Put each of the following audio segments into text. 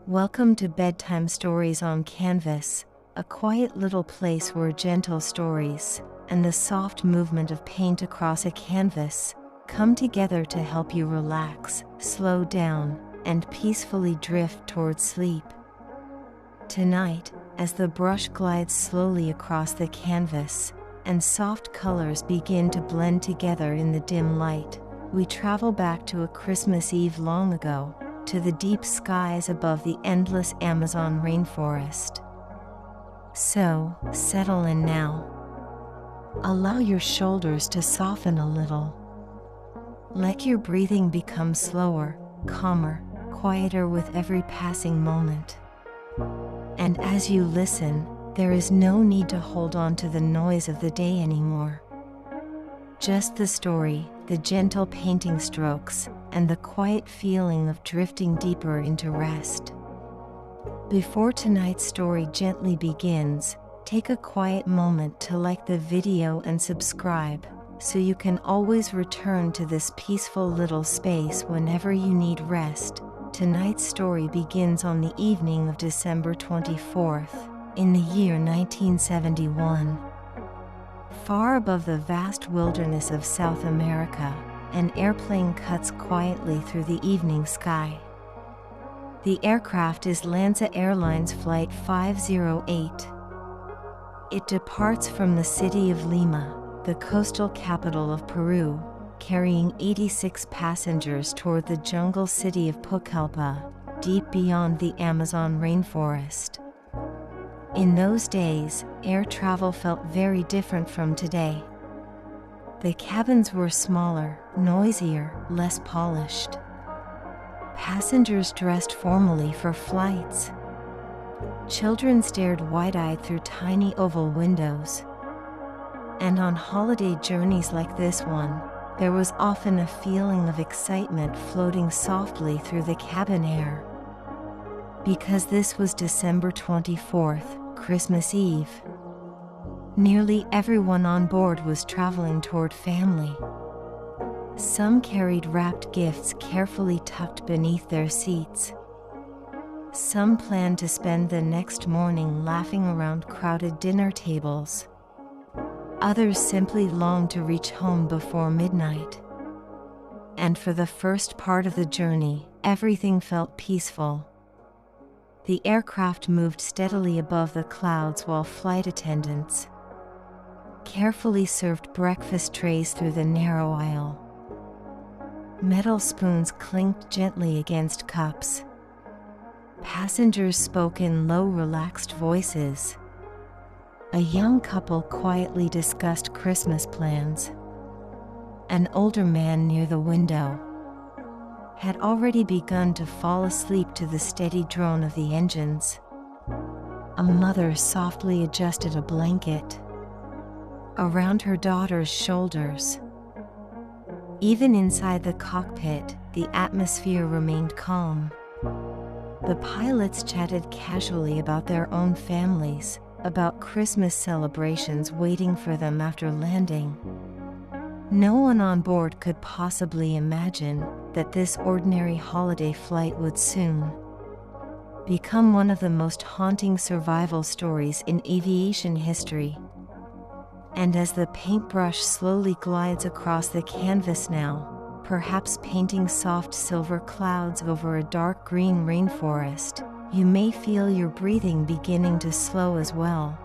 Welcome to Bedtime Stories on Canvas, a quiet little place where gentle stories and the soft movement of paint across a canvas come together to help you relax, slow down, and peacefully drift towards sleep. Tonight, as the brush glides slowly across the canvas and soft colors begin to blend together in the dim light, we travel back to a Christmas Eve long ago, to the deep skies above the endless Amazon rainforest. So, settle in now. Allow your shoulders to soften a little. Let your breathing become slower, calmer, quieter with every passing moment. And as you listen, there is no need to hold on to the noise of the day anymore. Just the story, the gentle painting strokes, and the quiet feeling of drifting deeper into rest. Before tonight's story gently begins, take a quiet moment to like the video and subscribe, so you can always return to this peaceful little space whenever you need rest. Tonight's story begins on the evening of December 24th, in the year 1971. Far above the vast wilderness of South America, an airplane cuts quietly through the evening sky. The aircraft is Lanza Airlines Flight 508. It departs from the city of Lima, the coastal capital of Peru, carrying 86 passengers toward the jungle city of Pucallpa, deep beyond the Amazon rainforest. In those days, air travel felt very different from today. The cabins were smaller, noisier, less polished. Passengers dressed formally for flights. Children stared wide-eyed through tiny oval windows. And on holiday journeys like this one, there was often a feeling of excitement floating softly through the cabin air. Because this was December 24th, Christmas Eve. Nearly everyone on board was traveling toward family. Some carried wrapped gifts carefully tucked beneath their seats. Some planned to spend the next morning laughing around crowded dinner tables. Others simply longed to reach home before midnight. And for the first part of the journey, everything felt peaceful. The aircraft moved steadily above the clouds while flight attendants carefully served breakfast trays through the narrow aisle. Metal spoons clinked gently against cups. Passengers spoke in low, relaxed voices. A young couple quietly discussed Christmas plans. An older man near the window had already begun to fall asleep to the steady drone of the engines. A mother softly adjusted a blanket around her daughter's shoulders. Even inside the cockpit, the atmosphere remained calm. The pilots chatted casually about their own families, about Christmas celebrations waiting for them after landing. No one on board could possibly imagine that this ordinary holiday flight would soon become one of the most haunting survival stories in aviation history. And as the paintbrush slowly glides across the canvas now, perhaps painting soft silver clouds over a dark green rainforest, you may feel your breathing beginning to slow as well.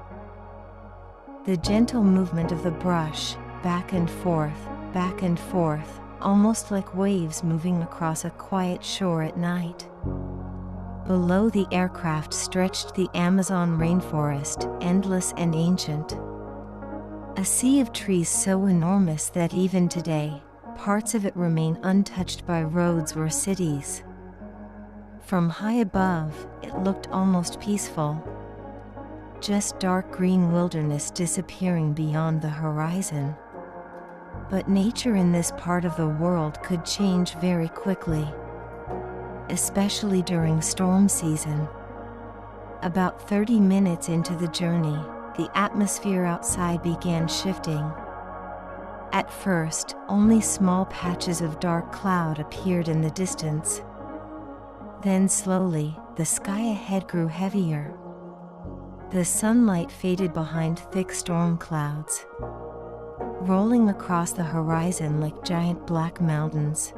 The gentle movement of the brush, back and forth, almost like waves moving across a quiet shore at night. Below the aircraft stretched the Amazon rainforest, endless and ancient. A sea of trees so enormous that even today, parts of it remain untouched by roads or cities. From high above, it looked almost peaceful. Just dark green wilderness disappearing beyond the horizon. But nature in this part of the world could change very quickly, especially during storm season. About 30 minutes into the journey, the atmosphere outside began shifting. At first, only small patches of dark cloud appeared in the distance. Then slowly, the sky ahead grew heavier. The sunlight faded behind thick storm clouds, rolling across the horizon like giant black mountains.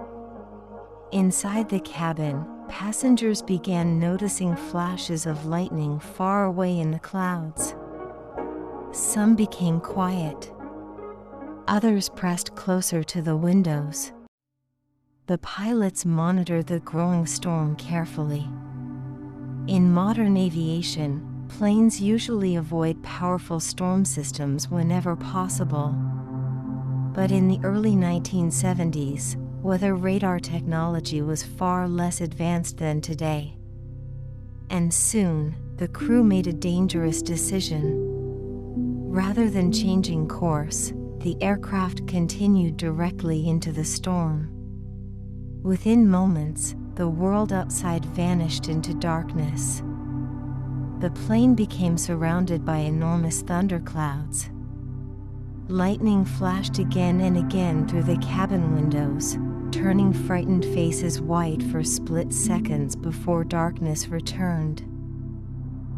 Inside the cabin, passengers began noticing flashes of lightning far away in the clouds. Some became quiet. Others pressed closer to the windows. The pilots monitored the growing storm carefully. In modern aviation, planes usually avoid powerful storm systems whenever possible. But in the early 1970s, weather radar technology was far less advanced than today. And soon, the crew made a dangerous decision. Rather than changing course, the aircraft continued directly into the storm. Within moments, the world outside vanished into darkness. The plane became surrounded by enormous thunderclouds. Lightning flashed again and again through the cabin windows, turning frightened faces white for split seconds before darkness returned.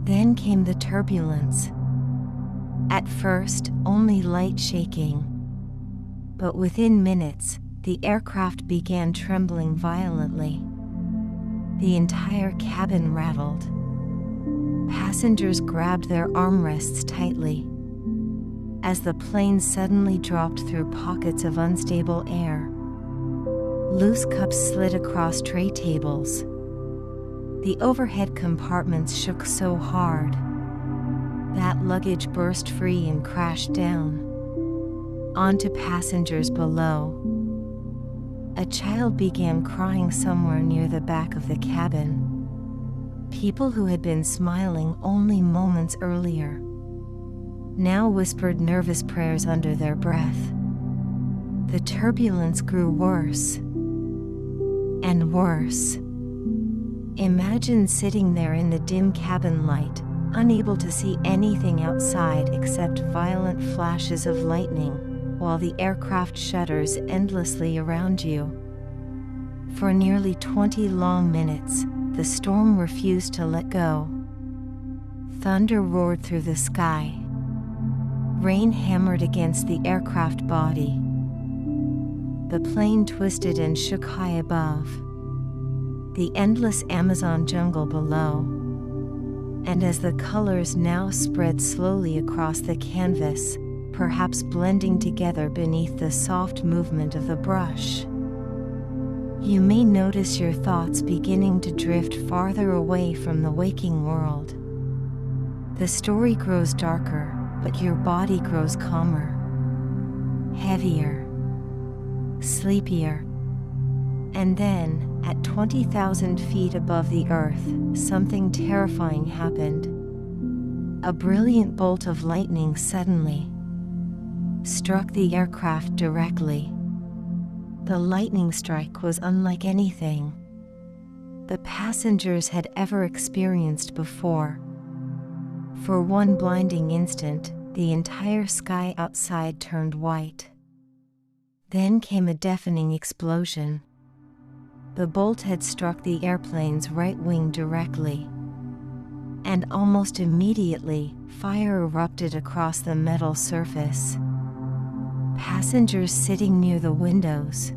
Then came the turbulence. At first, only light shaking. But within minutes, the aircraft began trembling violently. The entire cabin rattled. Passengers grabbed their armrests tightly. As the plane suddenly dropped through pockets of unstable air, loose cups slid across tray tables. The overhead compartments shook so hard that luggage burst free and crashed down onto passengers below. A child began crying somewhere near the back of the cabin. People who had been smiling only moments earlier now whispered nervous prayers under their breath. The turbulence grew worse and worse. Imagine sitting there in the dim cabin light, unable to see anything outside except violent flashes of lightning, while the aircraft shudders endlessly around you. For nearly 20 long minutes, the storm refused to let go. Thunder roared through the sky. Rain hammered against the aircraft body. The plane twisted and shook high above the endless Amazon jungle below. And as the colors now spread slowly across the canvas, perhaps blending together beneath the soft movement of the brush, you may notice your thoughts beginning to drift farther away from the waking world. The story grows darker, but your body grows calmer, heavier, sleepier. And then, at 20,000 feet above the earth, something terrifying happened. A brilliant bolt of lightning suddenly struck the aircraft directly. The lightning strike was unlike anything the passengers had ever experienced before. For one blinding instant, the entire sky outside turned white. Then came a deafening explosion. The bolt had struck the airplane's right wing directly, and almost immediately, fire erupted across the metal surface. Passengers sitting near the windows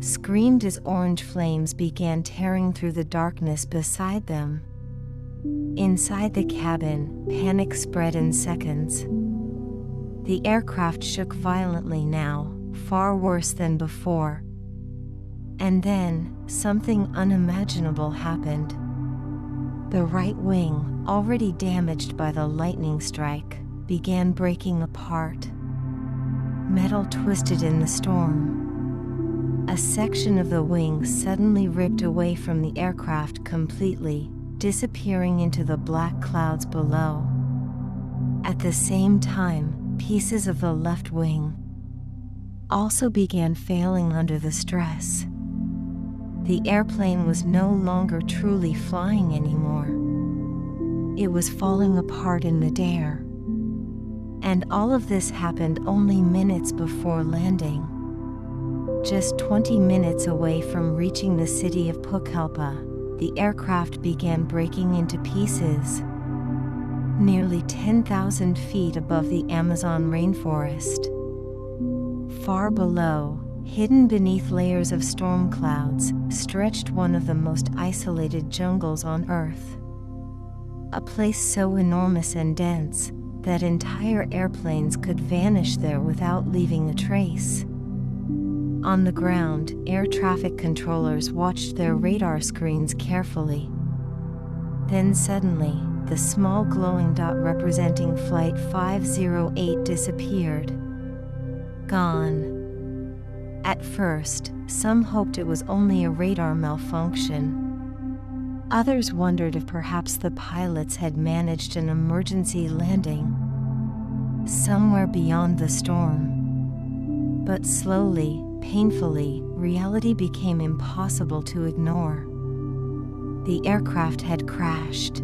screamed as orange flames began tearing through the darkness beside them. Inside the cabin, panic spread in seconds. The aircraft shook violently now, far worse than before. And then, something unimaginable happened. The right wing, already damaged by the lightning strike, began breaking apart. Metal twisted in the storm. A section of the wing suddenly ripped away from the aircraft completely, disappearing into the black clouds below. At the same time, pieces of the left wing also began failing under the stress. The airplane was no longer truly flying anymore. It was falling apart in midair. And all of this happened only minutes before landing. Just 20 minutes away from reaching the city of Pucallpa, the aircraft began breaking into pieces. Nearly 10,000 feet above the Amazon rainforest. Far below, hidden beneath layers of storm clouds, stretched one of the most isolated jungles on Earth. A place so enormous and dense that entire airplanes could vanish there without leaving a trace. On the ground, air traffic controllers watched their radar screens carefully. Then suddenly, the small glowing dot representing Flight 508 disappeared. Gone. At first, some hoped it was only a radar malfunction. Others wondered if perhaps the pilots had managed an emergency landing somewhere beyond the storm. But slowly, painfully, reality became impossible to ignore. The aircraft had crashed.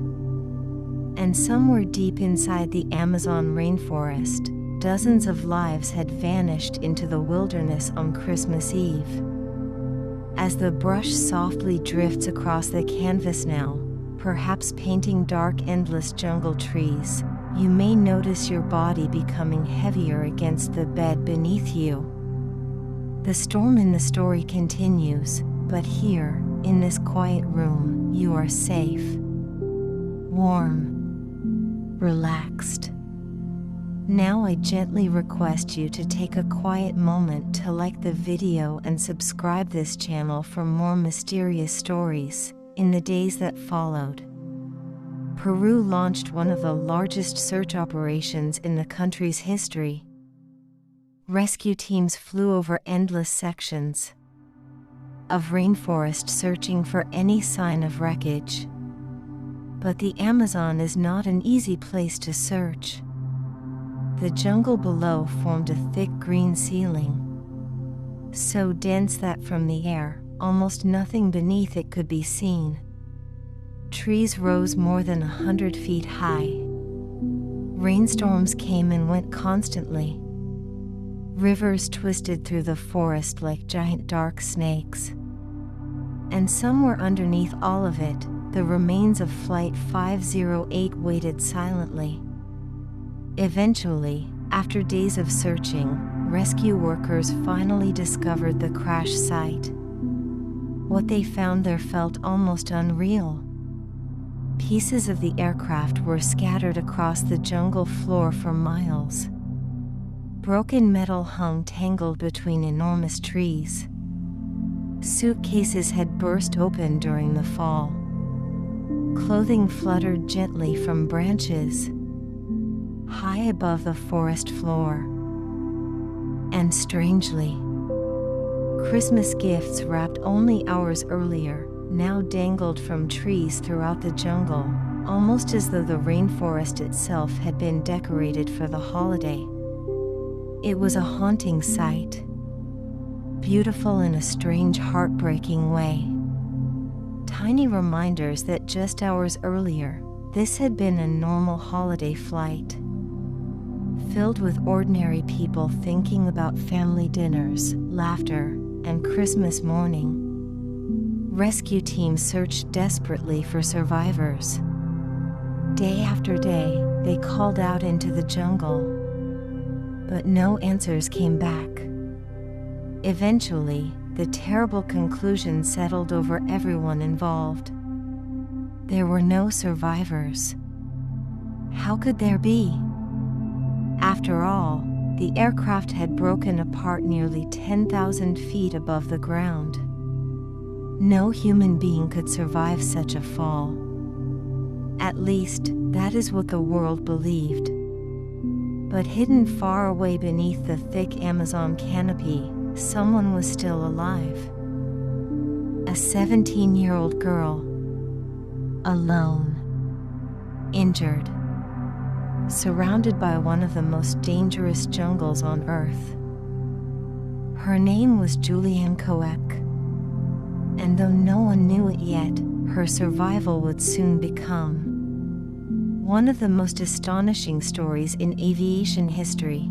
And somewhere deep inside the Amazon rainforest, dozens of lives had vanished into the wilderness on Christmas Eve. As the brush softly drifts across the canvas now, perhaps painting dark endless jungle trees, you may notice your body becoming heavier against the bed beneath you. The storm in the story continues, but here, in this quiet room, you are safe, warm, relaxed. Now I gently request you to take a quiet moment to like the video and subscribe this channel for more mysterious stories. In the days that followed, Peru launched one of the largest search operations in the country's history. Rescue teams flew over endless sections of rainforest searching for any sign of wreckage. But the Amazon is not an easy place to search. The jungle below formed a thick green ceiling, so dense that from the air, almost nothing beneath it could be seen. Trees rose more than 100 feet high. Rainstorms came and went constantly. Rivers twisted through the forest like giant dark snakes. And somewhere underneath all of it, the remains of Flight 508 waited silently. Eventually, after days of searching, rescue workers finally discovered the crash site. What they found there felt almost unreal. Pieces of the aircraft were scattered across the jungle floor for miles. Broken metal hung tangled between enormous trees. Suitcases had burst open during the fall. Clothing fluttered gently from branches high above the forest floor. And strangely, Christmas gifts wrapped only hours earlier now dangled from trees throughout the jungle, almost as though the rainforest itself had been decorated for the holiday. It was a haunting sight, beautiful in a strange, heartbreaking way. Tiny reminders that just hours earlier, this had been a normal holiday flight, filled with ordinary people thinking about family dinners, laughter, and Christmas morning. Rescue teams searched desperately for survivors. Day after day, they called out into the jungle, but no answers came back. Eventually, the terrible conclusion settled over everyone involved. There were no survivors. How could there be? After all, the aircraft had broken apart nearly 10,000 feet above the ground. No human being could survive such a fall. At least, that is what the world believed. But hidden far away beneath the thick Amazon canopy, someone was still alive. A 17-year-old girl. Alone. Injured. Surrounded by one of the most dangerous jungles on Earth. Her name was Julianne Coeck. And though no one knew it yet, her survival would soon become one of the most astonishing stories in aviation history.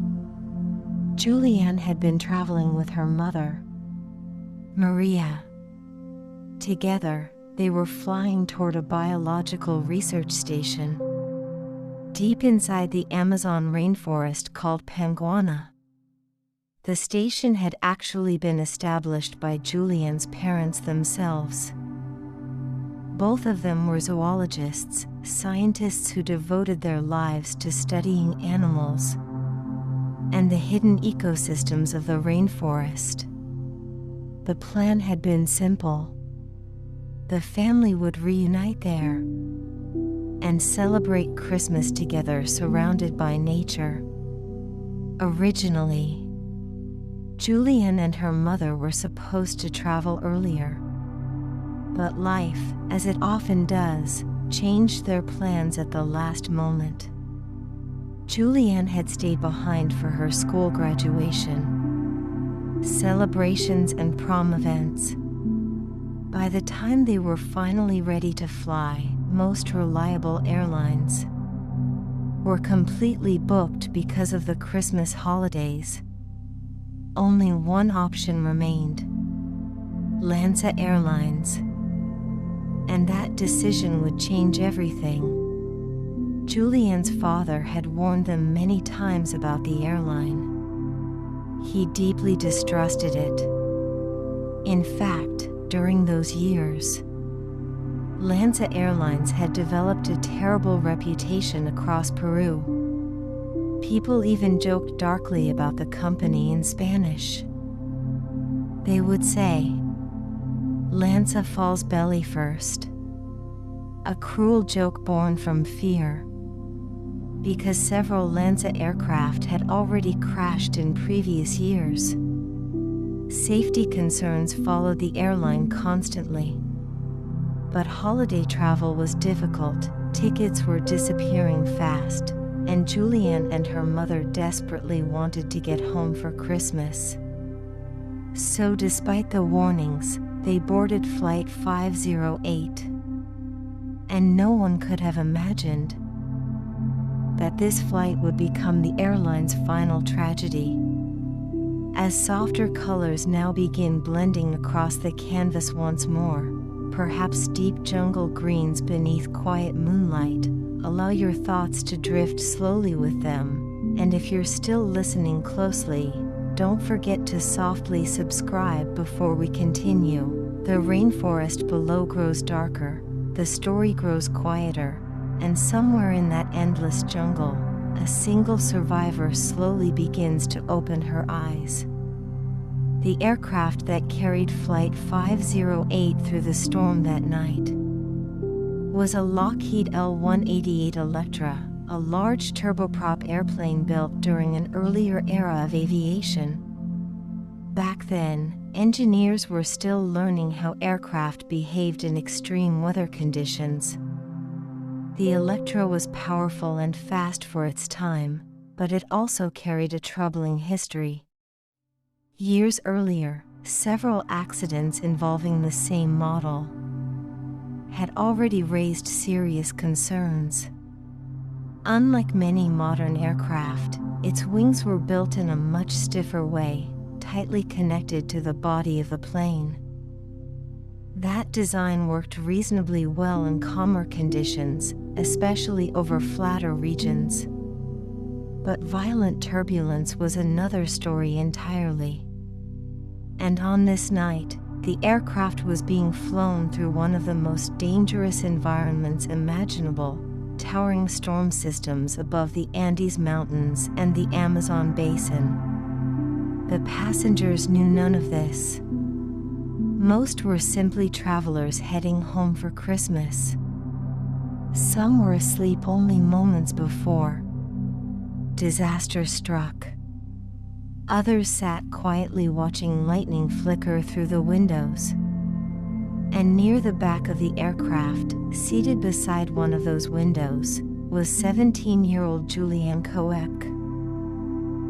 Julianne had been traveling with her mother, Maria. Together, They were flying toward a biological research station deep inside the Amazon rainforest called Panguana. The station had actually been established by Julian's parents themselves. Both of them were zoologists, scientists who devoted their lives to studying animals and the hidden ecosystems of the rainforest. The plan had been simple. The family would reunite there and celebrate Christmas together surrounded by nature. Originally, Julian and her mother were supposed to travel earlier, but life, as it often does, changed their plans at the last moment. Julian had stayed behind for her school graduation, celebrations and prom events. By the time they were finally ready to fly, most reliable airlines were completely booked because of the Christmas holidays. Only one option remained: Lanza Airlines. And that decision would change everything. Julian's father had warned them many times about the airline. He deeply distrusted it. In fact, during those years, Lanza Airlines had developed a terrible reputation across Peru. People even joked darkly about the company in Spanish. They would say, "Lanza falls belly first," a cruel joke born from fear, because several Lanza aircraft had already crashed in previous years. Safety concerns followed the airline constantly. But holiday travel was difficult, tickets were disappearing fast, and Julian and her mother desperately wanted to get home for Christmas. So despite the warnings, they boarded Flight 508. And no one could have imagined that this flight would become the airline's final tragedy. As softer colors now begin blending across the canvas once more, perhaps deep jungle greens beneath quiet moonlight, allow your thoughts to drift slowly with them. And if you're still listening closely, don't forget to softly subscribe before we continue. The rainforest below grows darker, the story grows quieter, and somewhere in that endless jungle, a single survivor slowly begins to open her eyes. The aircraft that carried Flight 508 through the storm that night was a Lockheed L-188 Electra, a large turboprop airplane built during an earlier era of aviation. Back then, engineers were still learning how aircraft behaved in extreme weather conditions. The Electra was powerful and fast for its time, but it also carried a troubling history. Years earlier, several accidents involving the same model had already raised serious concerns. Unlike many modern aircraft, its wings were built in a much stiffer way, tightly connected to the body of the plane. That design worked reasonably well in calmer conditions, especially over flatter regions. But violent turbulence was another story entirely. And on this night, the aircraft was being flown through one of the most dangerous environments imaginable, towering storm systems above the Andes Mountains and the Amazon basin. The passengers knew none of this. Most were simply travelers heading home for Christmas. Some were asleep only moments before disaster struck. Others sat quietly watching lightning flicker through the windows. And near the back of the aircraft, seated beside one of those windows, was 17-year-old Julianne Coeck.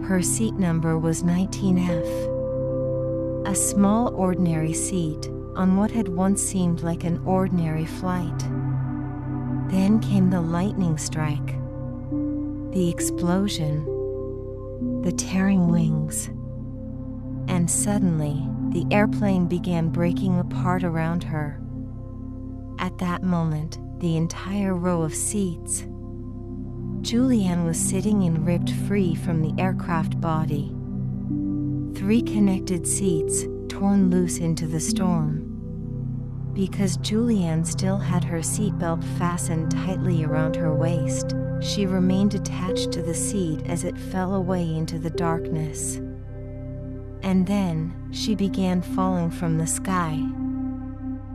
Her seat number was 19F. A small ordinary seat, on what had once seemed like an ordinary flight. Then came the lightning strike. The explosion. The tearing wings. And suddenly, the airplane began breaking apart around her. At that moment, the entire row of seats. Julianne was sitting in ripped free from the aircraft body. 3 connected seats, torn loose into the storm. Because Julianne still had her seatbelt fastened tightly around her waist, she remained attached to the seat as it fell away into the darkness. And then, she began falling from the sky.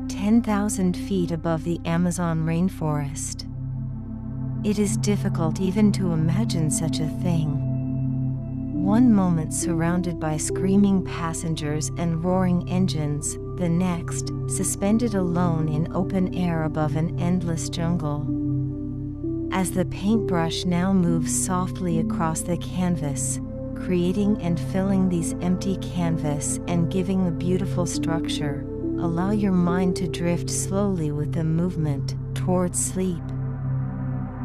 10,000 feet above the Amazon rainforest. It is difficult even to imagine such a thing. One moment surrounded by screaming passengers and roaring engines, the next, suspended alone in open air above an endless jungle. As the paintbrush now moves softly across the canvas, creating and filling these empty canvas and giving a beautiful structure, allow your mind to drift slowly with the movement towards sleep.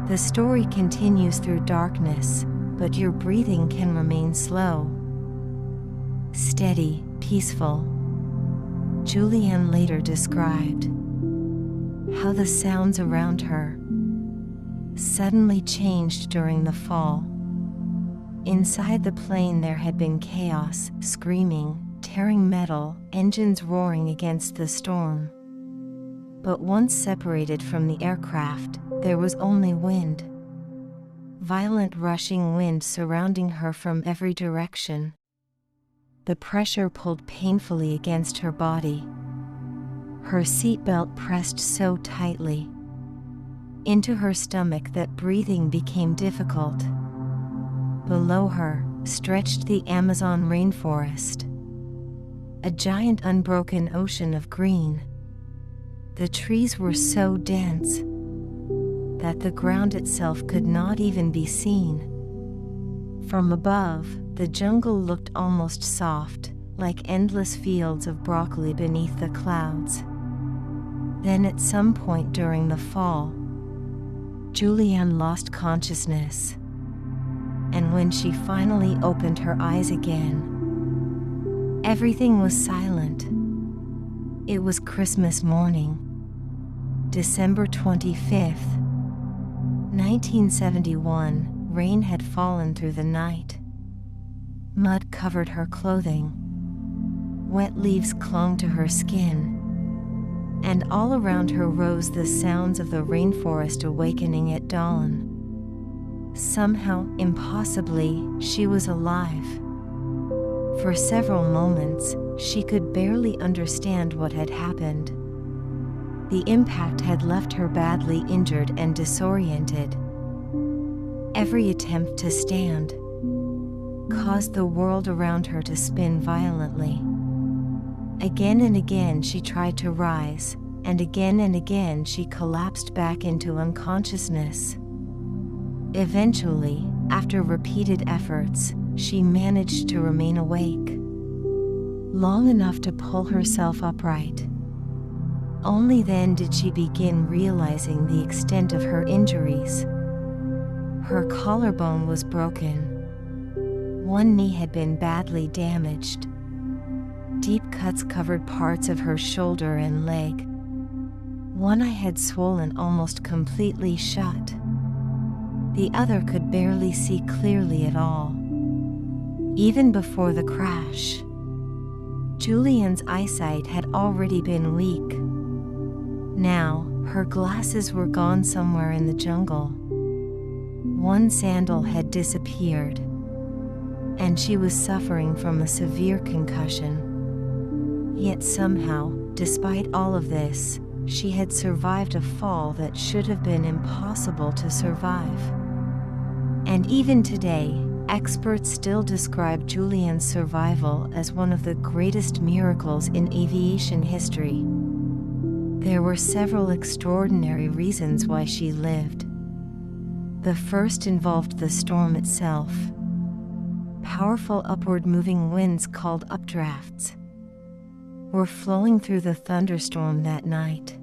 The story continues through darkness, but your breathing can remain slow, steady, peaceful. Julianne later described how the sounds around her suddenly changed during the fall. Inside the plane there had been chaos, screaming, tearing metal, engines roaring against the storm. But once separated from the aircraft, there was only wind. Violent rushing wind surrounding her from every direction. The pressure pulled painfully against her body. Her seatbelt pressed so tightly into her stomach that breathing became difficult. Below her, stretched the Amazon rainforest. A giant unbroken ocean of green. The trees were so dense that the ground itself could not even be seen. From above, the jungle looked almost soft, like endless fields of broccoli beneath the clouds. Then at some point during the fall, Julianne lost consciousness. And when she finally opened her eyes again, everything was silent. It was Christmas morning, December 25th, 1971. Rain had fallen through the night. Mud covered her clothing. Wet leaves clung to her skin. And all around her rose the sounds of the rainforest awakening at dawn. Somehow, impossibly, she was alive. For several moments, she could barely understand what had happened. The impact had left her badly injured and disoriented. Every attempt to stand caused the world around her to spin violently. Again and again she tried to rise, and again she collapsed back into unconsciousness. Eventually, after repeated efforts, she managed to remain awake long enough to pull herself upright. Only then did she begin realizing the extent of her injuries. Her collarbone was broken. One knee had been badly damaged. Deep cuts covered parts of her shoulder and leg. One eye had swollen almost completely shut. The other could barely see clearly at all. Even before the crash, Julianne's eyesight had already been weak. Now, her glasses were gone somewhere in the jungle. One sandal had disappeared, and she was suffering from a severe concussion. Yet somehow, despite all of this, she had survived a fall that should have been impossible to survive. And even today, experts still describe Julianne's survival as one of the greatest miracles in aviation history. There were several extraordinary reasons why she lived. The first involved the storm itself. Powerful upward-moving winds called updrafts were flowing through the thunderstorm that night.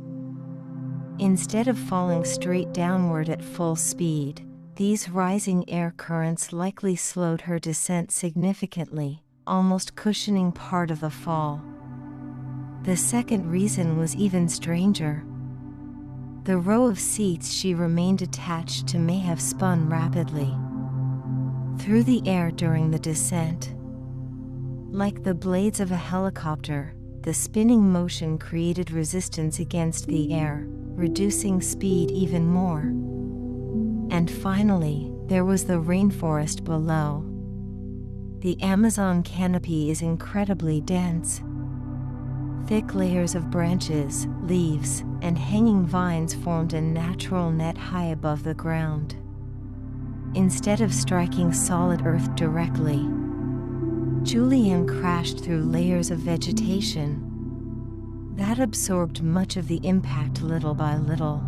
Instead of falling straight downward at full speed, these rising air currents likely slowed her descent significantly, almost cushioning part of the fall. The second reason was even stranger. The row of seats she remained attached to may have spun rapidly through the air during the descent. Like the blades of a helicopter, the spinning motion created resistance against the air, reducing speed even more. And finally, there was the rainforest below. The Amazon canopy is incredibly dense. Thick layers of branches, leaves, and hanging vines formed a natural net high above the ground. Instead of striking solid earth directly, Julianne crashed through layers of vegetation that absorbed much of the impact little by little.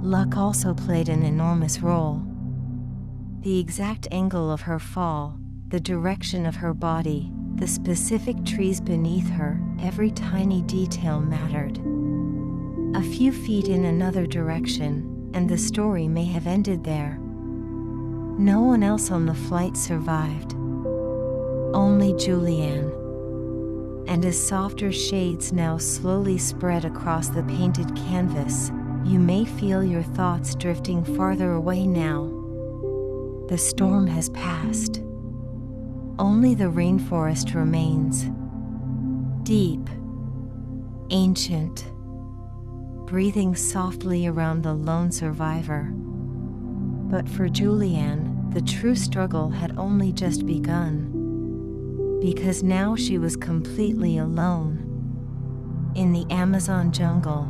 Luck also played an enormous role. The exact angle of her fall, the direction of her body, the specific trees beneath her, every tiny detail mattered. A few feet in another direction, and the story may have ended there. No one else on the flight survived. Only Julianne. And as softer shades now slowly spread across the painted canvas, you may feel your thoughts drifting farther away now. The storm has passed. Only the rainforest remains. Deep, ancient, breathing softly around the lone survivor. But for Julianne, the true struggle had only just begun. Because now she was completely alone. In the Amazon jungle.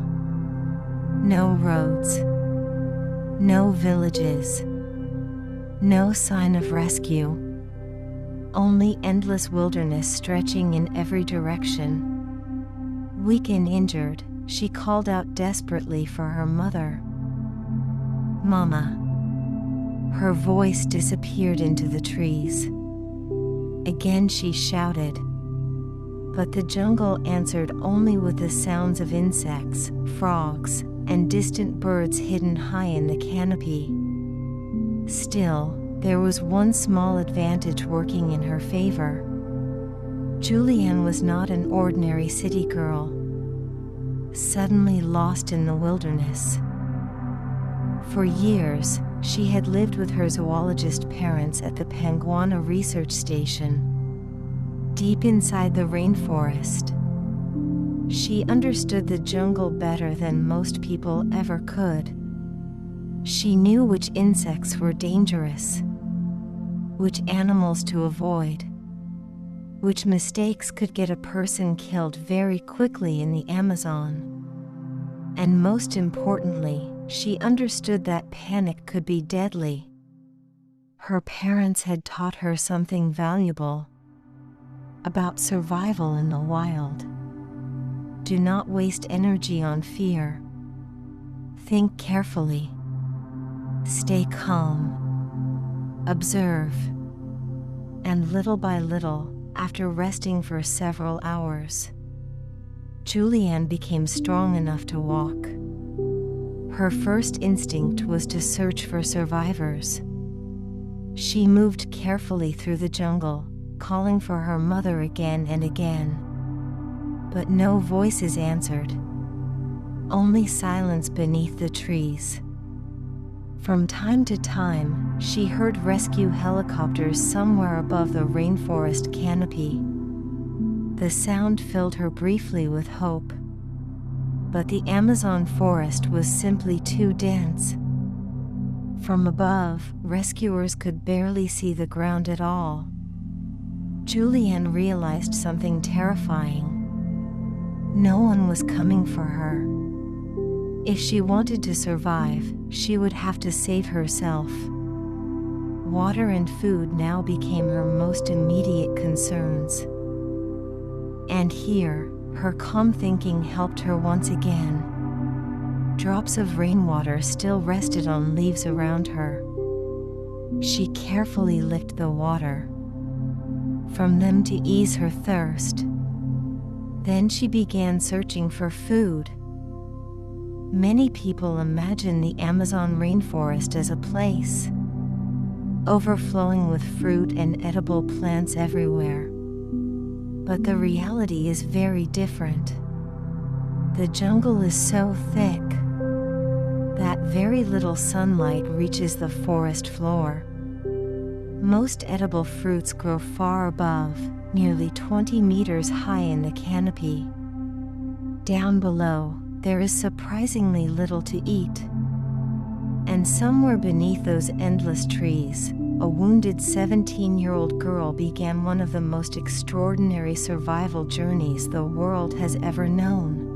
No roads. No villages. No sign of rescue. Only endless wilderness stretching in every direction. Weak and injured, she called out desperately for her mother. "Mama." Her voice disappeared into the trees. Again she shouted. But the jungle answered only with the sounds of insects, frogs, and distant birds hidden high in the canopy. Still, there was one small advantage working in her favor. Julianne was not an ordinary city girl, suddenly lost in the wilderness. For years, she had lived with her zoologist parents at the Panguana Research Station, deep inside the rainforest. She understood the jungle better than most people ever could. She knew which insects were dangerous, which animals to avoid, which mistakes could get a person killed very quickly in the Amazon. And most importantly, she understood that panic could be deadly. Her parents had taught her something valuable about survival in the wild. Do not waste energy on fear. Think carefully. Stay calm. Observe. And little by little, after resting for several hours, Julianne became strong enough to walk. Her first instinct was to search for survivors. She moved carefully through the jungle, calling for her mother again and again. But no voices answered. Only silence beneath the trees. From time to time, she heard rescue helicopters somewhere above the rainforest canopy. The sound filled her briefly with hope. But the Amazon forest was simply too dense. From above, rescuers could barely see the ground at all. Julianne realized something terrifying. No one was coming for her. If she wanted to survive, she would have to save herself. Water and food now became her most immediate concerns. And here, her calm thinking helped her once again. Drops of rainwater still rested on leaves around her. She carefully licked the water from them to ease her thirst. Then she began searching for food. Many people imagine the Amazon rainforest as a place overflowing with fruit and edible plants everywhere. But the reality is very different. The jungle is so thick, Very little sunlight reaches the forest floor. Most edible fruits grow far above, nearly 20 meters high in the canopy. Down below, there is surprisingly little to eat. And somewhere beneath those endless trees, a wounded 17-year-old girl began one of the most extraordinary survival journeys the world has ever known.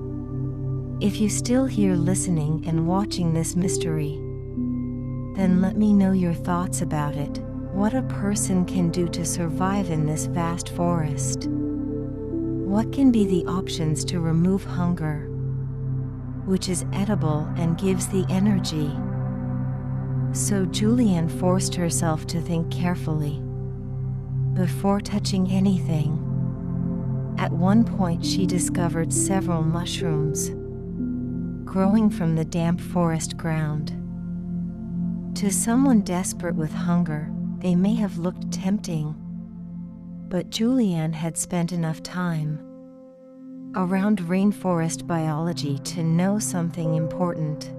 If you're still here listening and watching this mystery, then let me know your thoughts about it. What a person can do to survive in this vast forest. What can be the options to remove hunger, which is edible and gives the energy? So Julianne forced herself to think carefully before touching anything. At one point she discovered several mushrooms growing from the damp forest ground. To someone desperate with hunger, they may have looked tempting, but Julianne had spent enough time around rainforest biology to know something important.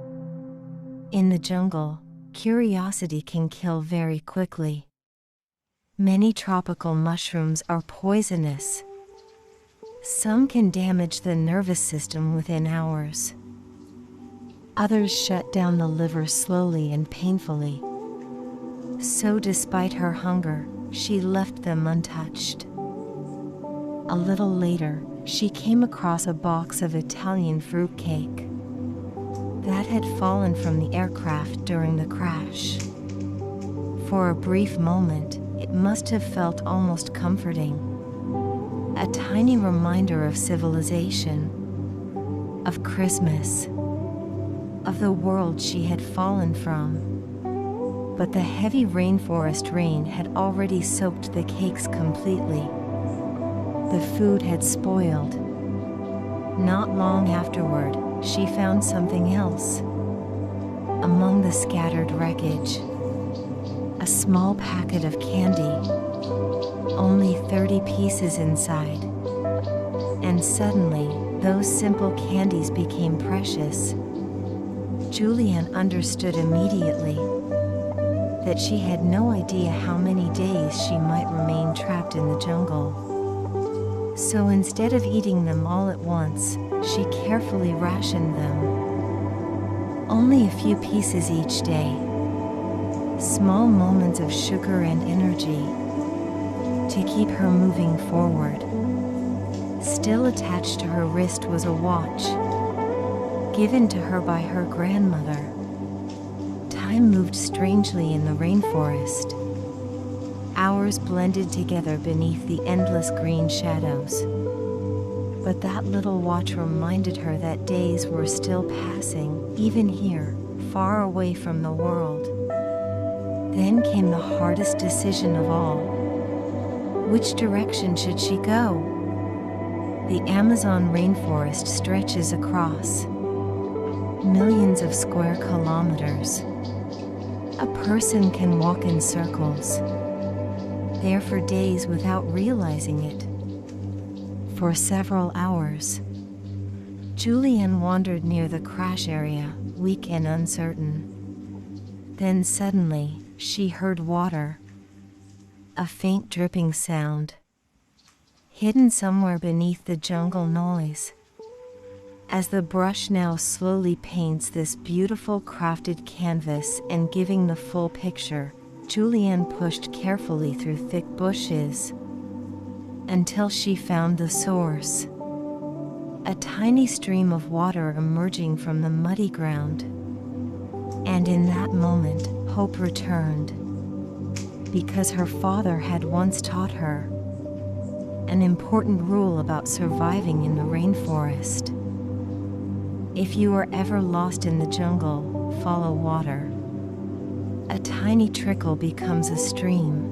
In the jungle, curiosity can kill very quickly. Many tropical mushrooms are poisonous. Some can damage the nervous system within hours. Others shut down the liver slowly and painfully. So despite her hunger, she left them untouched. A little later, she came across a box of Italian fruitcake that had fallen from the aircraft during the crash. For a brief moment, it must have felt almost comforting. A tiny reminder of civilization, of Christmas, of the world she had fallen from. But the heavy rainforest rain had already soaked the cakes completely. The food had spoiled. Not long afterward, she found something else. Among the scattered wreckage, a small packet of candy, only 30 pieces inside. And suddenly, those simple candies became precious. Julianne understood immediately that she had no idea how many days she might remain trapped in the jungle. So instead of eating them all at once, she carefully rationed them. Only a few pieces each day. Small moments of sugar and energy to keep her moving forward. Still attached to her wrist was a watch, given to her by her grandmother. Time moved strangely in the rainforest. Hours blended together beneath the endless green shadows. But that little watch reminded her that days were still passing, even here, far away from the world. Then came the hardest decision of all. Which direction should she go? The Amazon rainforest stretches across millions of square kilometers. A person can walk in circles, there for days without realizing it. For several hours, Julianne wandered near the crash area, weak and uncertain. Then suddenly, she heard water, a faint dripping sound, hidden somewhere beneath the jungle noise. As the brush now slowly paints this beautiful crafted canvas and giving the full picture, Julianne pushed carefully through thick bushes until she found the source. A tiny stream of water emerging from the muddy ground. And in that moment, hope returned. Because her father had once taught her an important rule about surviving in the rainforest. If you are ever lost in the jungle, follow water. A tiny trickle becomes a stream.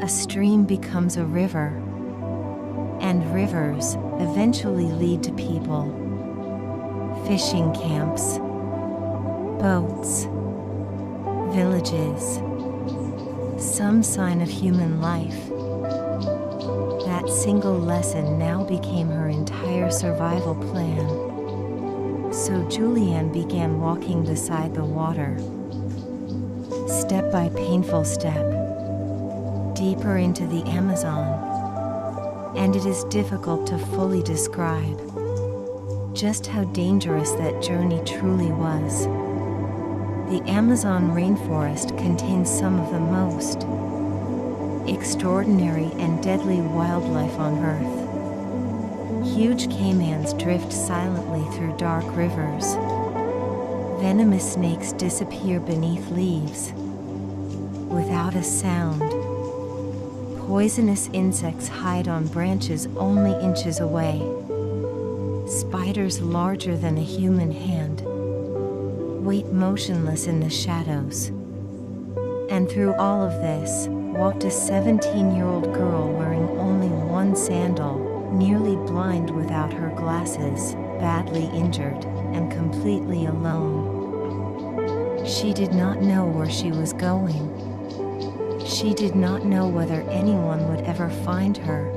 A stream becomes a river. And rivers eventually lead to people, fishing camps, boats, villages, some sign of human life. That single lesson now became her entire survival plan. So Julianne began walking beside the water, step by painful step, deeper into the Amazon, and it is difficult to fully describe just how dangerous that journey truly was. The Amazon rainforest contains some of the most extraordinary and deadly wildlife on Earth. Huge caimans drift silently through dark rivers. Venomous snakes disappear beneath leaves without a sound. Poisonous insects hide on branches only inches away. Spiders larger than a human hand wait motionless in the shadows. And through all of this, walked a 17-year-old girl wearing only one sandal, nearly blind without her glasses, badly injured, and completely alone. She did not know where she was going. She did not know whether anyone would ever find her.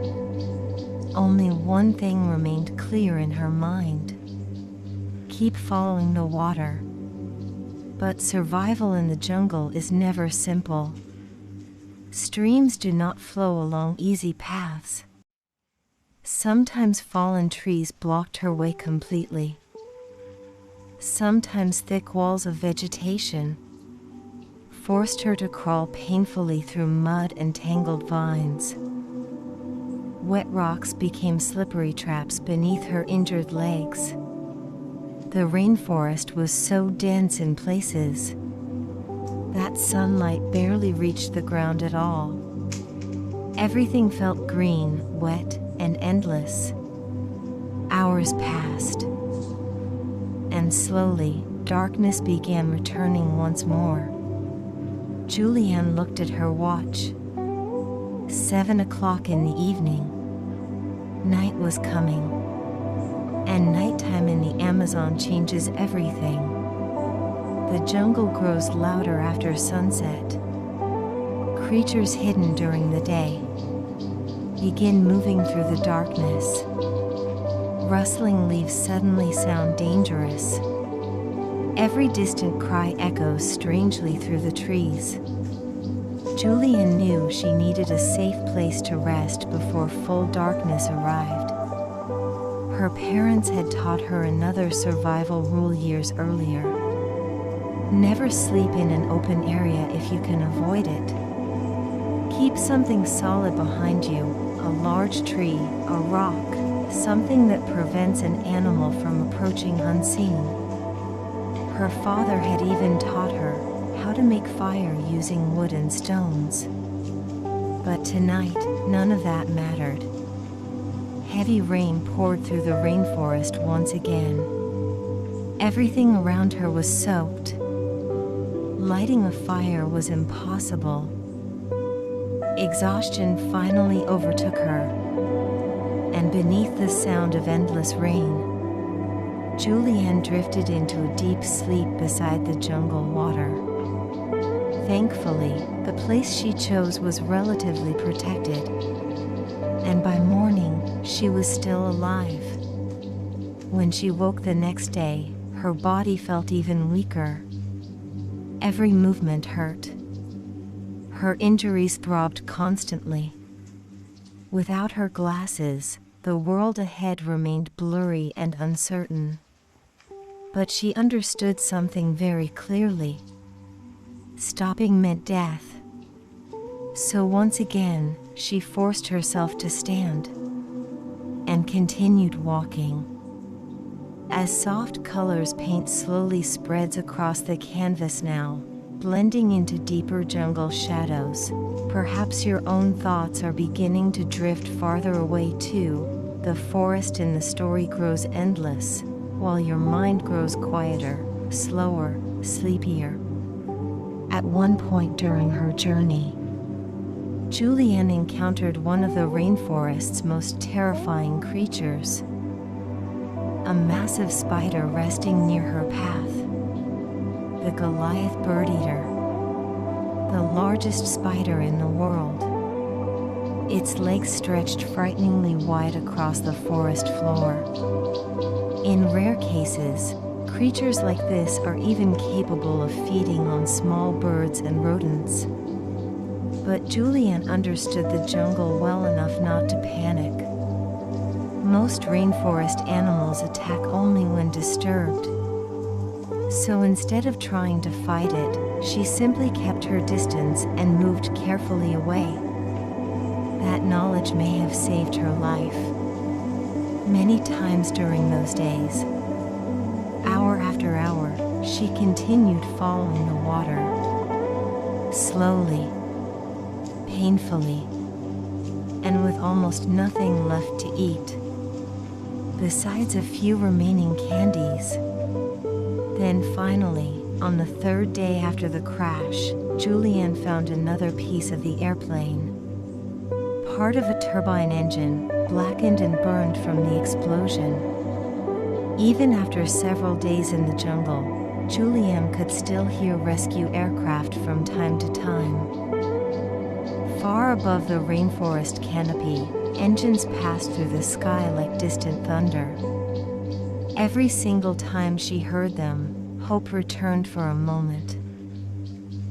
Only one thing remained clear in her mind: keep following the water. But survival in the jungle is never simple. Streams do not flow along easy paths. Sometimes fallen trees blocked her way completely. Sometimes thick walls of vegetation forced her to crawl painfully through mud and tangled vines. Wet rocks became slippery traps beneath her injured legs. The rainforest was so dense in places that sunlight barely reached the ground at all. Everything felt green, wet, and endless. Hours passed, and slowly, darkness began returning once more. Julianne looked at her watch. 7 o'clock in the evening. Night was coming, and nighttime in the Amazon changes everything. The jungle grows louder after sunset. Creatures hidden during the day begin moving through the darkness. Rustling leaves suddenly sound dangerous. Every distant cry echoes strangely through the trees. Julianne knew she needed a safe place to rest before full darkness arrived. Her parents had taught her another survival rule years earlier: never sleep in an open area if you can avoid it. Keep something solid behind you, a large tree, a rock, something that prevents an animal from approaching unseen. Her father had even taught her how to make fire using wood and stones. But tonight, none of that mattered. Heavy rain poured through the rainforest once again. Everything around her was soaked. Lighting a fire was impossible. Exhaustion finally overtook her, and beneath the sound of endless rain, Julianne drifted into a deep sleep beside the jungle water. Thankfully, the place she chose was relatively protected, and by morning, she was still alive. When she woke the next day, her body felt even weaker. Every movement hurt. Her injuries throbbed constantly. Without her glasses, the world ahead remained blurry and uncertain. But she understood something very clearly. Stopping meant death. So once again, she forced herself to stand and continued walking. As soft colors paint slowly spreads across the canvas now, blending into deeper jungle shadows, perhaps your own thoughts are beginning to drift farther away too. The forest in the story grows endless, while your mind grows quieter, slower, sleepier. At one point during her journey, Julianne encountered one of the rainforest's most terrifying creatures. A massive spider resting near her path. The Goliath bird-eater. The largest spider in the world. Its legs stretched frighteningly wide across the forest floor. In rare cases, Creatures like this are even capable of feeding on small birds and rodents. But Julianne understood the jungle well enough not to panic. Most rainforest animals attack only when disturbed. So instead of trying to fight it, she simply kept her distance and moved carefully away. That knowledge may have saved her life. Many times during those days, hour after hour, she continued following the water. Slowly, painfully, and with almost nothing left to eat, besides a few remaining candies. Then finally, on the third day after the crash, Julianne found another piece of the airplane. Part of a turbine engine, blackened and burned from the explosion. Even after several days in the jungle, Julianne could still hear rescue aircraft from time to time. Far above the rainforest canopy, engines passed through the sky like distant thunder. Every single time she heard them, hope returned for a moment.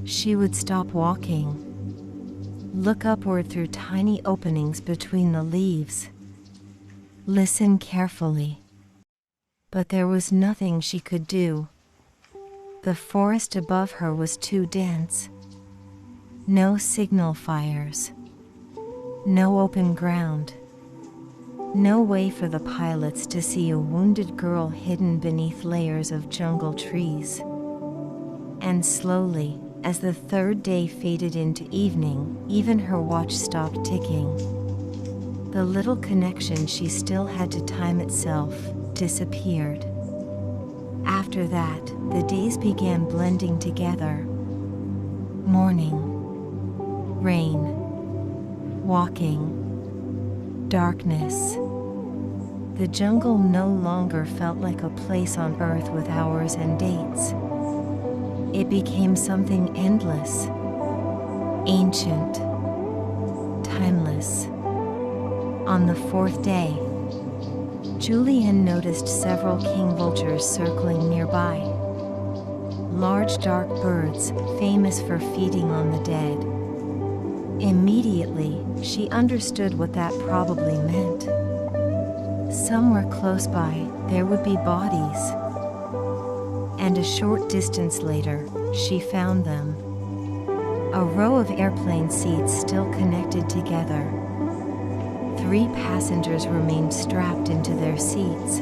She would stop walking, look upward through tiny openings between the leaves, listen carefully. But there was nothing she could do. The forest above her was too dense. No signal fires. No open ground. No way for the pilots to see a wounded girl hidden beneath layers of jungle trees. And slowly, as the third day faded into evening, even her watch stopped ticking. The little connection she still had to time itself disappeared. After that, the days began blending together. Morning, rain, walking, darkness. The jungle no longer felt like a place on Earth with hours and dates. It became something endless, ancient, timeless. On the fourth day, Julianne noticed several king vultures circling nearby. Large dark birds, famous for feeding on the dead. Immediately, she understood what that probably meant. Somewhere close by, there would be bodies. And a short distance later, she found them. A row of airplane seats still connected together. 3 passengers remained strapped into their seats,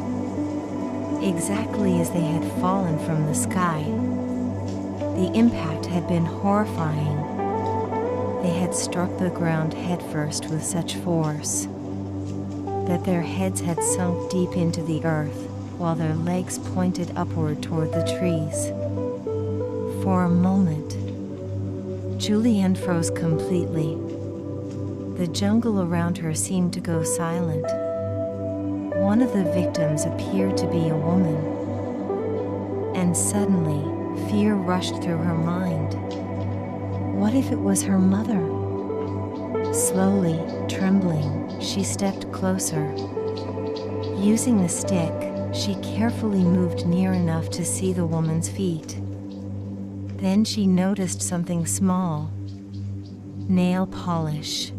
exactly as they had fallen from the sky. The impact had been horrifying. They had struck the ground headfirst with such force that their heads had sunk deep into the earth, while their legs pointed upward toward the trees. For a moment, Julianne froze completely. The jungle around her seemed to go silent. One of the victims appeared to be a woman. And suddenly, fear rushed through her mind. What if it was her mother? Slowly, trembling, she stepped closer. Using the stick, she carefully moved near enough to see the woman's feet. Then she noticed something small. Nail polish.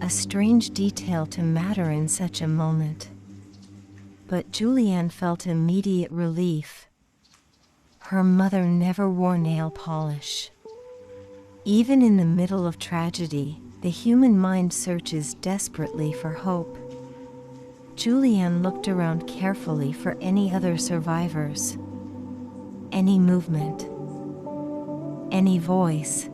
A strange detail to matter in such a moment. But Julianne felt immediate relief. Her mother never wore nail polish. Even in the middle of tragedy, the human mind searches desperately for hope. Julianne looked around carefully for any other survivors. Any movement. Any voice.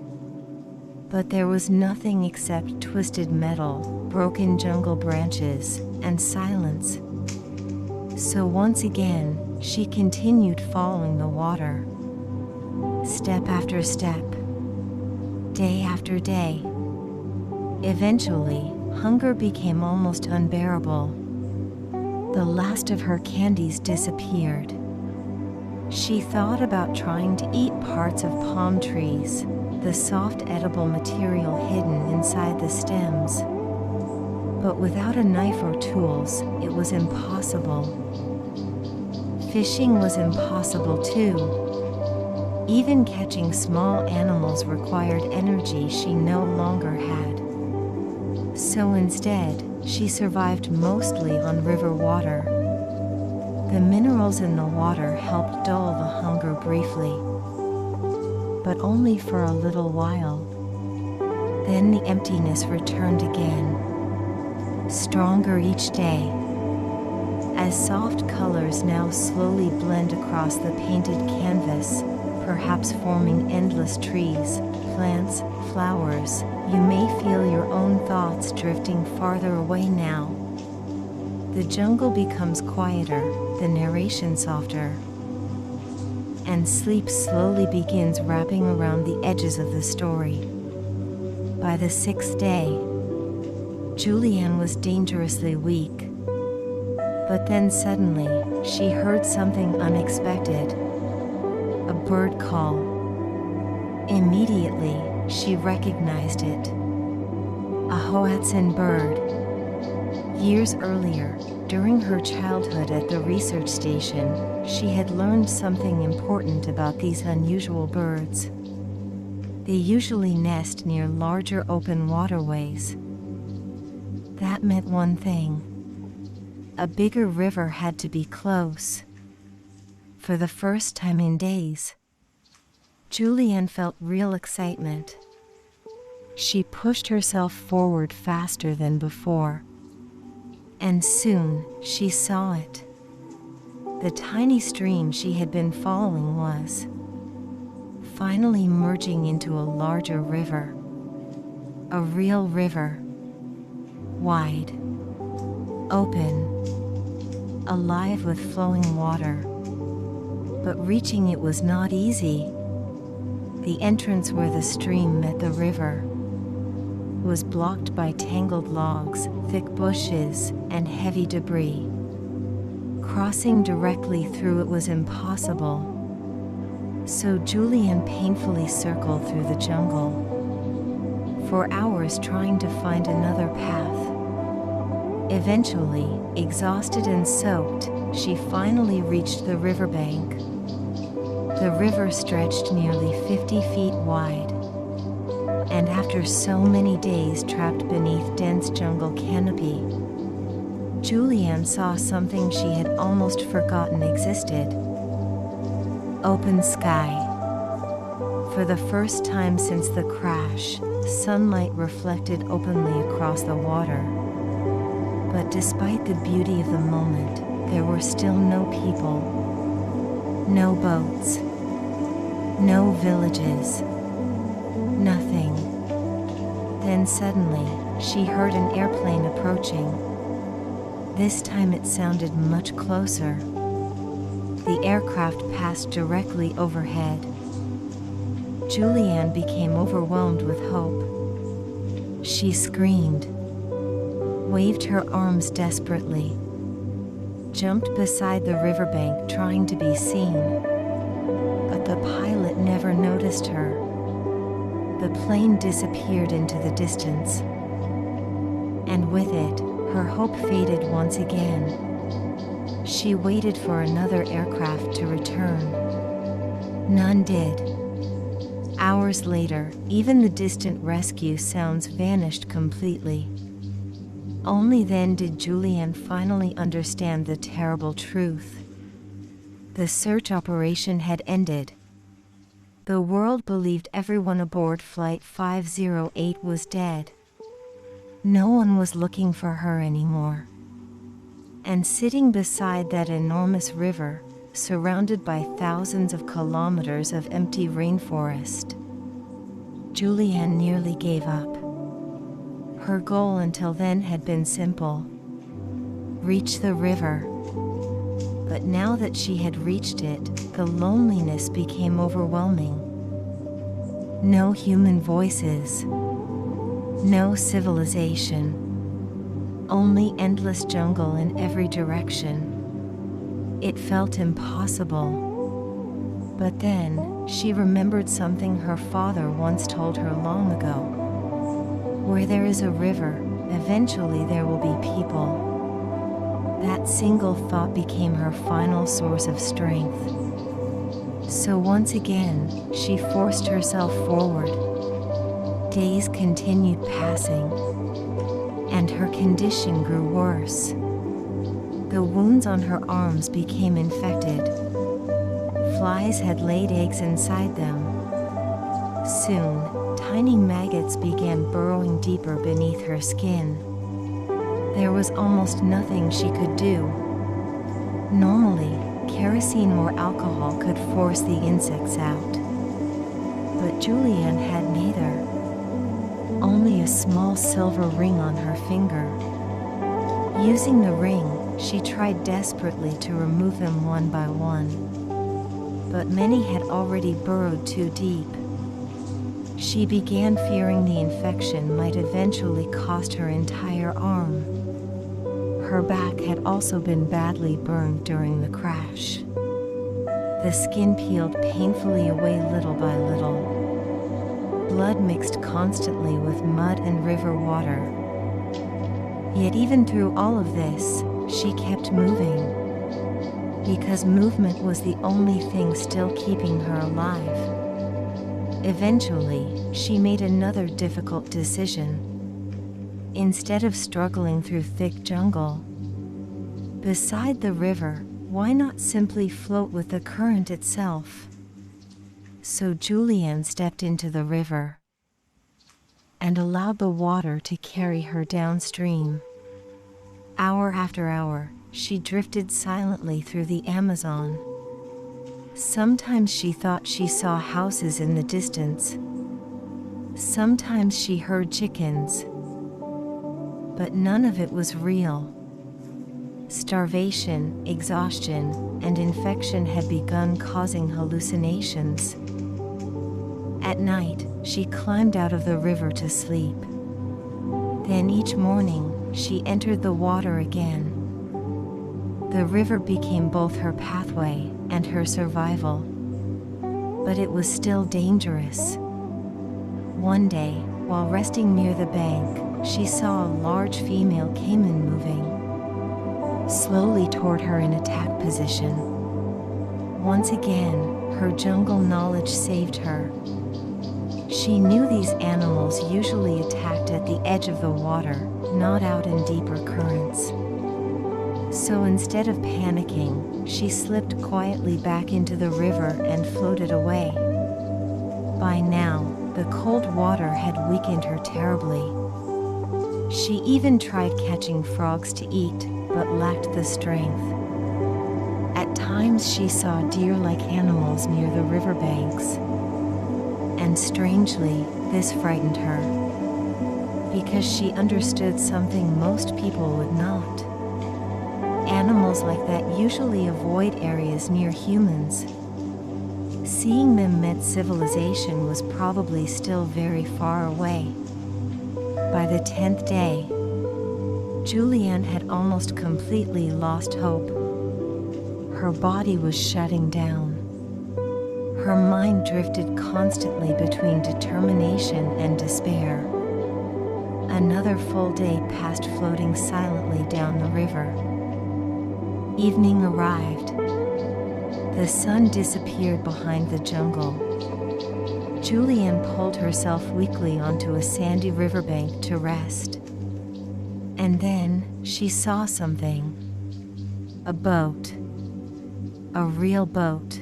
But there was nothing except twisted metal, broken jungle branches, and silence. So once again, she continued following the water. Step after step. Day after day. Eventually, hunger became almost unbearable. The last of her candies disappeared. She thought about trying to eat parts of palm trees, the soft edible material hidden inside the stems. But without a knife or tools, it was impossible. Fishing was impossible too. Even catching small animals required energy she no longer had. So instead, she survived mostly on river water. The minerals in the water helped dull the hunger briefly, but only for a little while. Then the emptiness returned again, stronger each day, as soft colors now slowly blend across the painted canvas, perhaps forming endless trees, plants, flowers. You may feel your own thoughts drifting farther away now. The jungle becomes quieter, the narration softer, and sleep slowly begins wrapping around the edges of the story. By the 6th day, Julianne was dangerously weak. But then suddenly, she heard something unexpected. A bird call. Immediately, she recognized it. A Hoatzin bird. Years earlier, during her childhood at the research station, she had learned something important about these unusual birds. They usually nest near larger open waterways. That meant one thing. A bigger river had to be close. For the first time in days, Julianne felt real excitement. She pushed herself forward faster than before, and soon she saw it. The tiny stream she had been following was finally merging into a larger river. A real river. Wide, open, alive with flowing water. But reaching it was not easy. The entrance where the stream met the river was blocked by tangled logs, thick bushes, and heavy debris. Crossing directly through it was impossible, so Julianne painfully circled through the jungle for hours trying to find another path. Eventually, exhausted and soaked, she finally reached the riverbank. The river stretched nearly 50 feet wide, and after so many days trapped beneath dense jungle canopy, Julianne saw something she had almost forgotten existed. Open sky. For the first time since the crash, sunlight reflected openly across the water. But despite the beauty of the moment, there were still no people, no boats, no villages, nothing. Then suddenly, she heard an airplane approaching. This time it sounded much closer. The aircraft passed directly overhead. Julianne became overwhelmed with hope. She screamed, waved her arms desperately, jumped beside the riverbank trying to be seen. But the pilot never noticed her. The plane disappeared into the distance, and with it, her hope faded once again. She waited for another aircraft to return. None did. Hours later, even the distant rescue sounds vanished completely. Only then did Julianne finally understand the terrible truth. The search operation had ended. The world believed everyone aboard Flight 508 was dead. No one was looking for her anymore. And sitting beside that enormous river, surrounded by thousands of kilometers of empty rainforest, Julianne nearly gave up. Her goal until then had been simple: reach the river. But now that she had reached it, the loneliness became overwhelming. No human voices, no civilization, only endless jungle in every direction. It felt impossible. But then, she remembered something her father once told her long ago. Where there is a river, eventually there will be people. That single thought became her final source of strength. So once again, she forced herself forward. Days continued passing, and her condition grew worse. The wounds on her arms became infected. Flies had laid eggs inside them. Soon, tiny maggots began burrowing deeper beneath her skin. There was almost nothing she could do. Normally, kerosene or alcohol could force the insects out. But Julianne had neither. Only a small silver ring on her finger. Using the ring, she tried desperately to remove them one by one. But many had already burrowed too deep. She began fearing the infection might eventually cost her entire arm. Her back had also been badly burned during the crash. The skin peeled painfully away little by little. Blood mixed constantly with mud and river water. Yet even through all of this, she kept moving. Because movement was the only thing still keeping her alive. Eventually, she made another difficult decision. Instead of struggling through thick jungle, beside the river, why not simply float with the current itself? So Julianne stepped into the river and allowed the water to carry her downstream. Hour after hour, she drifted silently through the Amazon. Sometimes she thought she saw houses in the distance. Sometimes she heard chickens. But none of it was real. Starvation, exhaustion, and infection had begun causing hallucinations. At night, she climbed out of the river to sleep. Then each morning, she entered the water again. The river became both her pathway and her survival. But it was still dangerous. One day, while resting near the bank, she saw a large female caiman moving slowly toward her in attack position. Once again, her jungle knowledge saved her. She knew these animals usually attacked at the edge of the water, not out in deeper currents. So instead of panicking, she slipped quietly back into the river and floated away. By now, the cold water had weakened her terribly. She even tried catching frogs to eat, but lacked the strength. At times she saw deer-like animals near the riverbanks. And strangely, this frightened her. Because she understood something most people would not. Animals like that usually avoid areas near humans. Seeing them meant civilization was probably still very far away. By the 10th day, Julianne had almost completely lost hope. Her body was shutting down. Her mind drifted constantly between determination and despair. Another full day passed floating silently down the river. Evening arrived. The sun disappeared behind the jungle. Julianne pulled herself weakly onto a sandy riverbank to rest. And then she saw something. A boat. A real boat.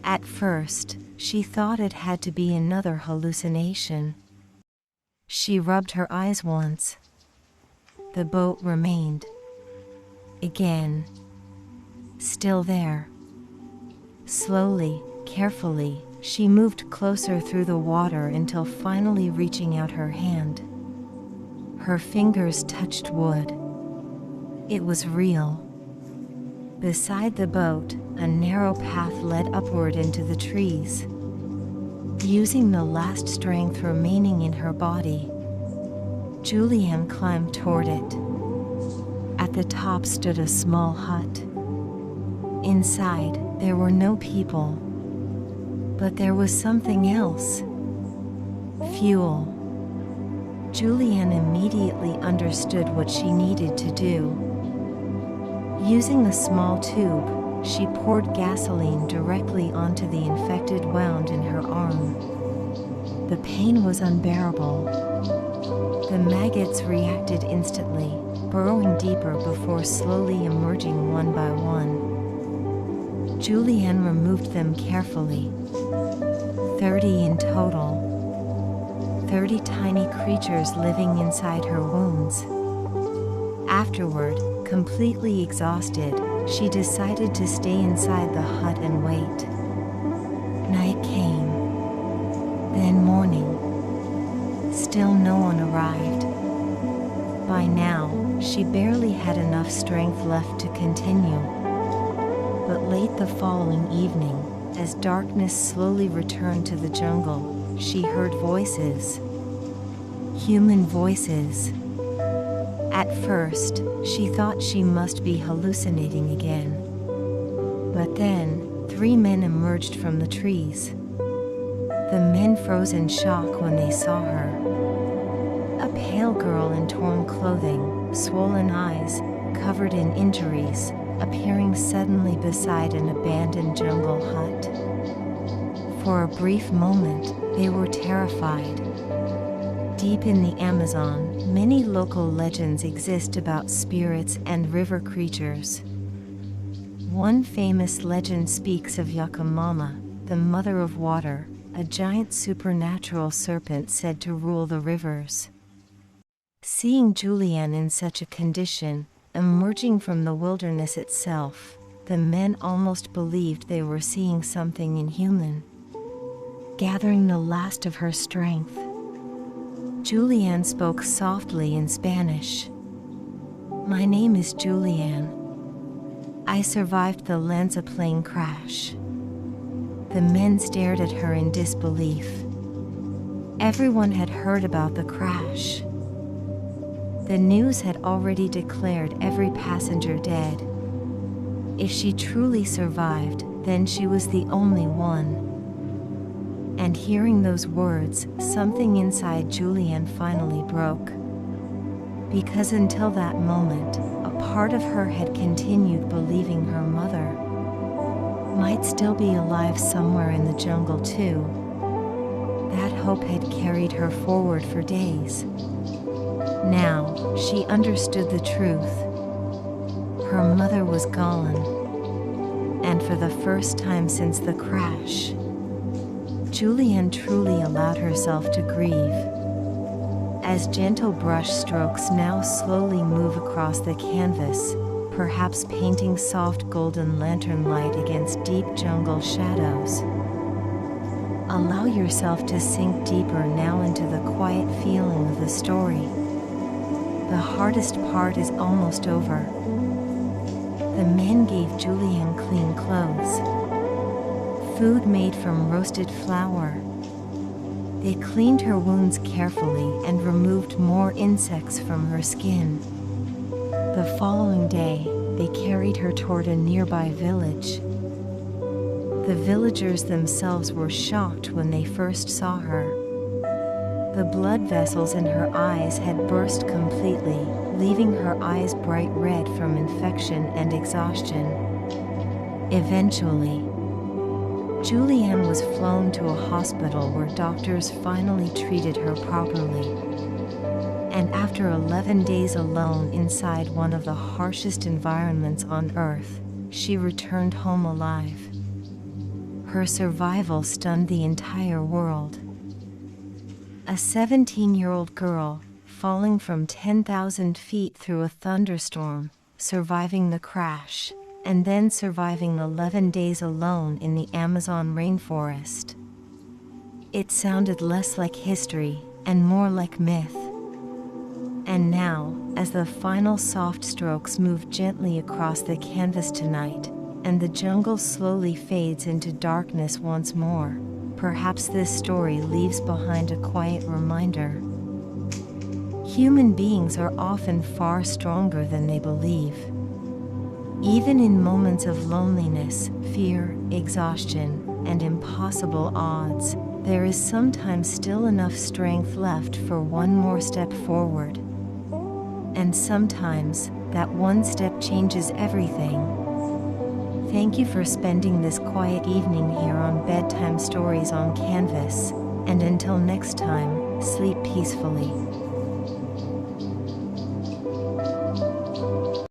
At first, she thought it had to be another hallucination. She rubbed her eyes once. The boat remained. Again. Still there. Slowly, carefully, she moved closer through the water until finally reaching out her hand. Her fingers touched wood. It was real. Beside the boat, a narrow path led upward into the trees. Using the last strength remaining in her body, Julianne climbed toward it. At the top stood a small hut. Inside, there were no people. But there was something else. Fuel. Julianne immediately understood what she needed to do. Using a small tube, she poured gasoline directly onto the infected wound in her arm. The pain was unbearable. The maggots reacted instantly, burrowing deeper before slowly emerging one by one. Julianne removed them carefully. 30 in total. 30 tiny creatures living inside her wounds. Afterward, completely exhausted, she decided to stay inside the hut and wait. Night came. Then morning. Still no one arrived. By now, she barely had enough strength left to continue. But late the following evening, as darkness slowly returned to the jungle, she heard voices. Human voices. At first, she thought she must be hallucinating again. But then, 3 men emerged from the trees. The men froze in shock when they saw her. A pale girl in torn clothing, swollen eyes, covered in injuries, appearing suddenly beside an abandoned jungle hut. For a brief moment, they were terrified. Deep in the Amazon, many local legends exist about spirits and river creatures. One famous legend speaks of Yakamama, the mother of water, a giant supernatural serpent said to rule the rivers. Seeing Julianne in such a condition, emerging from the wilderness itself, the men almost believed they were seeing something inhuman. Gathering the last of her strength, Julianne spoke softly in Spanish. "My name is Julianne. I survived the Lanza plane crash." The men stared at her in disbelief. Everyone had heard about the crash. The news had already declared every passenger dead. If she truly survived, then she was the only one. And hearing those words, something inside Julianne finally broke. Because until that moment, a part of her had continued believing her mother might still be alive somewhere in the jungle too. That hope had carried her forward for days. Now, she understood the truth. Her mother was gone. And for the first time since the crash, Julianne truly allowed herself to grieve. As gentle brush strokes now slowly move across the canvas, perhaps painting soft golden lantern light against deep jungle shadows. Allow yourself to sink deeper now into the quiet feeling of the story. The hardest part is almost over. The men gave Julianne clean clothes, food made from roasted flour. They cleaned her wounds carefully and removed more insects from her skin. The following day, they carried her toward a nearby village. The villagers themselves were shocked when they first saw her. The blood vessels in her eyes had burst completely, leaving her eyes bright red from infection and exhaustion. Eventually, Julianne was flown to a hospital where doctors finally treated her properly. And after 11 days alone inside one of the harshest environments on Earth, she returned home alive. Her survival stunned the entire world. A 17-year-old girl, falling from 10,000 feet through a thunderstorm, surviving the crash, and then surviving 11 days alone in the Amazon rainforest. It sounded less like history and more like myth. And now, as the final soft strokes move gently across the canvas tonight, and the jungle slowly fades into darkness once more, perhaps this story leaves behind a quiet reminder. Human beings are often far stronger than they believe. Even in moments of loneliness, fear, exhaustion, and impossible odds, there is sometimes still enough strength left for one more step forward. And sometimes, That one step changes everything. Thank you for spending this quiet evening here on Bedtime Stories on Canvas. And until next time, sleep peacefully.